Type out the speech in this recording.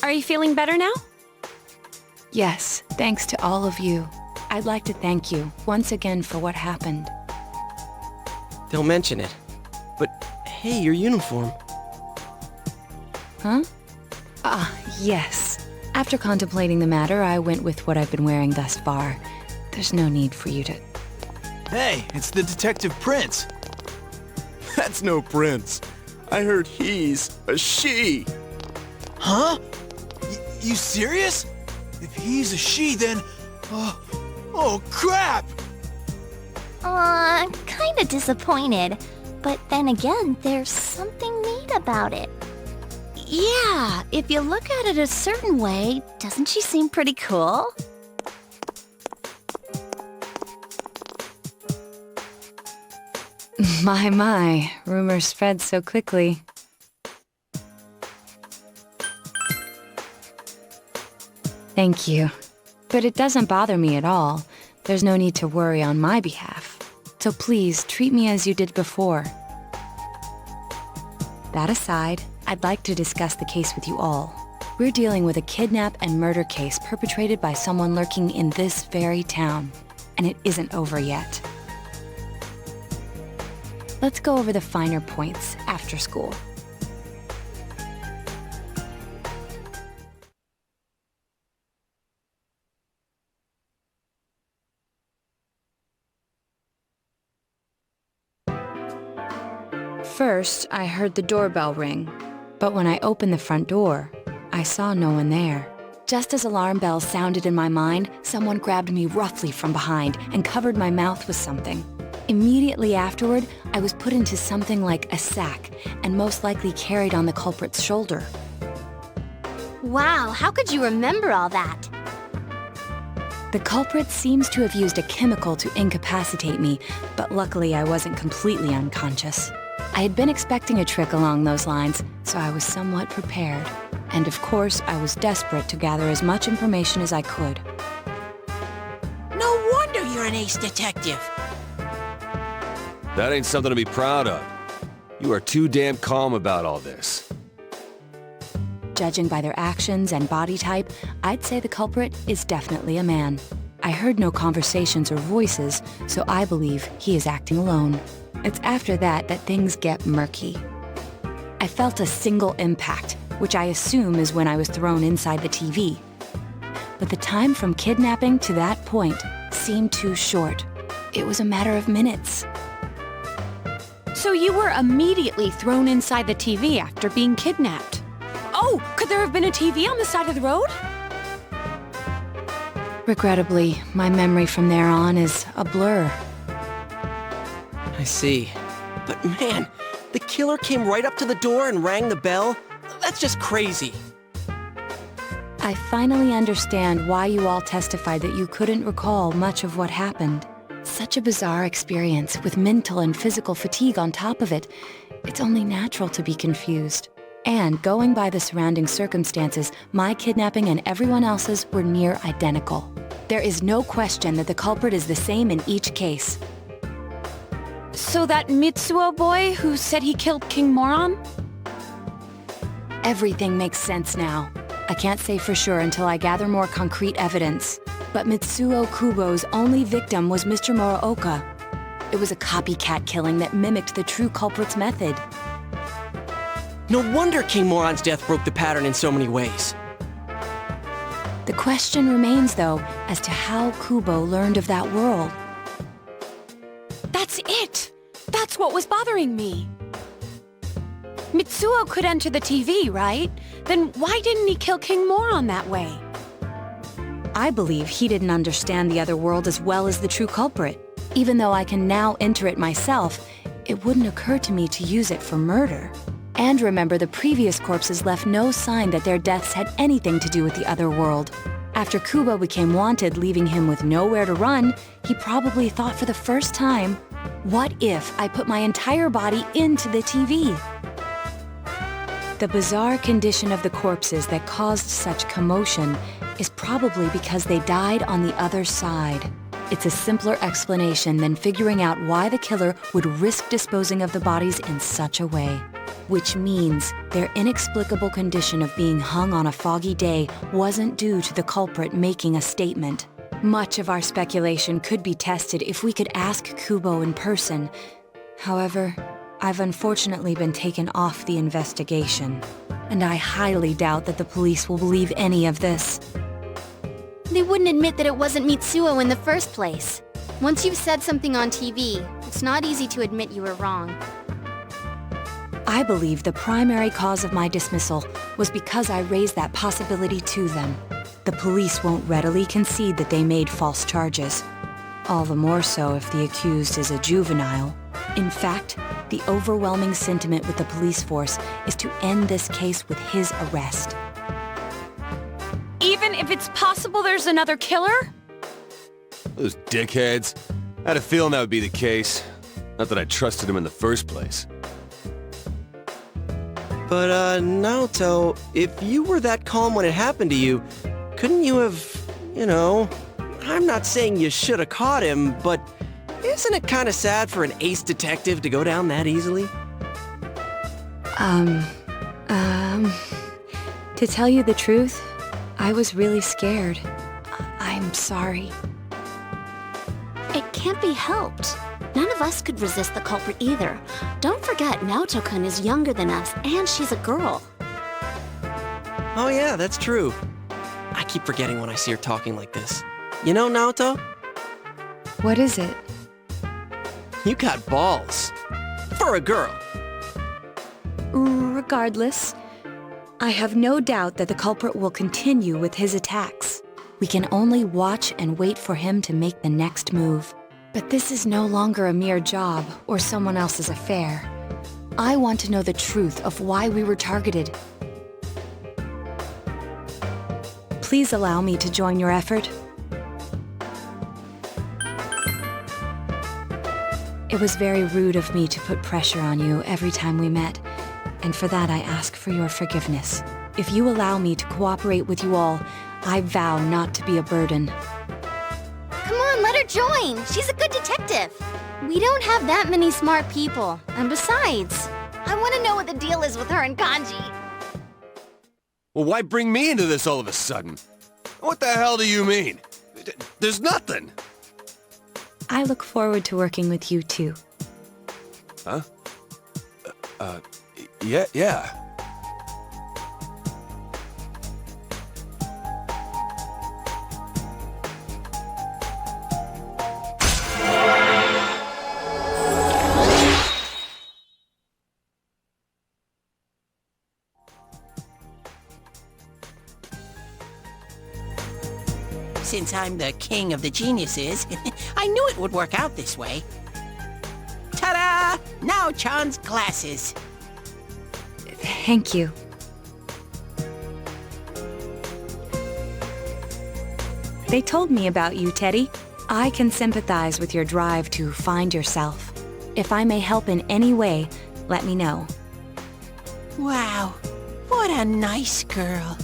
Are you feeling better now? Yes, thanks to all of you. I'd like to thank you once again for what happened. They'll mention it. But, hey, your uniform. Huh? Yes. After contemplating the matter, I went with what I've been wearing thus far. There's no need for you to... Hey, it's the Detective Prince. That's no prince. I heard he's a she. Huh? You serious? If he's a she, then... oh, crap! Kinda disappointed. But then again, there's something neat about it. Yeah, if you look at it a certain way, doesn't she seem pretty cool? My, rumors spread so quickly. Thank you. But it doesn't bother me at all. There's no need to worry on my behalf. So please, treat me as you did before. That aside, I'd like to discuss the case with you all. We're dealing with a kidnap and murder case perpetrated by someone lurking in this very town. And it isn't over yet. Let's go over the finer points after school. First, I heard the doorbell ring, but when I opened the front door, I saw no one there. Just as alarm bells sounded in my mind, someone grabbed me roughly from behind and covered my mouth with something. Immediately afterward, I was put into something like a sack and most likely carried on the culprit's shoulder. Wow, how could you remember all that? The culprit seems to have used a chemical to incapacitate me, but luckily I wasn't completely unconscious. I had been expecting a trick along those lines, so I was somewhat prepared. And of course, I was desperate to gather as much information as I could. No wonder you're an ace detective. That ain't something to be proud of. You are too damn calm about all this. Judging by their actions and body type, I'd say the culprit is definitely a man. I heard no conversations or voices, so I believe he is acting alone. It's after that things get murky. I felt a single impact, which I assume is when I was thrown inside the TV. But the time from kidnapping to that point seemed too short. It was a matter of minutes. So you were immediately thrown inside the TV after being kidnapped. Oh, could there have been a TV on the side of the road? Regrettably, my memory from there on is a blur. I see. But man, the killer came right up to the door and rang the bell? That's just crazy. I finally understand why you all testified that you couldn't recall much of what happened. Such a bizarre experience with mental and physical fatigue on top of it. It's only natural to be confused. And going by the surrounding circumstances, my kidnapping and everyone else's were near identical. There is no question that the culprit is the same in each case. So that Mitsuo boy who said he killed King Moron? Everything makes sense now. I can't say for sure until I gather more concrete evidence. But Mitsuo Kubo's only victim was Mr. Muraoka. It was a copycat killing that mimicked the true culprit's method. No wonder King Moron's death broke the pattern in so many ways. The question remains, though, as to how Kubo learned of that world. That's it! That's what was bothering me. Mitsuo could enter the TV, right? Then why didn't he kill King Moron that way? I believe he didn't understand the other world as well as the true culprit. Even though I can now enter it myself, it wouldn't occur to me to use it for murder. And remember, the previous corpses left no sign that their deaths had anything to do with the other world. After Kubo became wanted, leaving him with nowhere to run, he probably thought for the first time, what if I put my entire body into the TV? The bizarre condition of the corpses that caused such commotion is probably because they died on the other side. It's a simpler explanation than figuring out why the killer would risk disposing of the bodies in such a way. which means their inexplicable condition of being hung on a foggy day wasn't due to the culprit making a statement. Much of our speculation could be tested if we could ask Kubo in person. However, I've unfortunately been taken off the investigation, and I highly doubt that the police will believe any of this. They wouldn't admit that it wasn't Mitsuo in the first place. Once you've said something on TV, it's not easy to admit you were wrong. I believe the primary cause of my dismissal was because I raised that possibility to them. The police won't readily concede that they made false charges. All the more so if the accused is a juvenile. In fact, the overwhelming sentiment with the police force is to end this case with his arrest. Even if it's possible there's another killer? Those dickheads. I had a feeling that would be the case. Not that I trusted him in the first place. But, Naoto, if you were that calm when it happened to you, couldn't you have, I'm not saying you should have caught him, but isn't it kind of sad for an ace detective to go down that easily? To tell you the truth, I was really scared. I'm sorry. It can't be helped. None of us could resist the culprit either. Don't forget, Naoto-kun is younger than us, and she's a girl. Oh yeah, that's true. I keep forgetting when I see her talking like this. You know, Naoto, What is it? you got balls. For a girl. Regardless, I have no doubt that the culprit will continue with his attacks. We can only watch and wait for him to make the next move. But this is no longer a mere job or someone else's affair. I want to know the truth of why we were targeted. Please allow me to join your effort. It was very rude of me to put pressure on you every time we met, and for that I ask for your forgiveness. If you allow me to cooperate with you all, I vow not to be a burden. Come on, let her join! She's a good detective! We don't have that many smart people. And besides, I want to know what the deal is with her and Kanji. Well, why bring me into this all of a sudden? What the hell do you mean? There's nothing. I look forward to working with you too. Huh? Yeah. Since I'm the king of the geniuses, I knew it would work out this way. Ta-da! Now Chan's glasses. Thank you. They told me about you, Teddy. I can sympathize with your drive to find yourself. If I may help in any way, let me know. Wow, what a nice girl.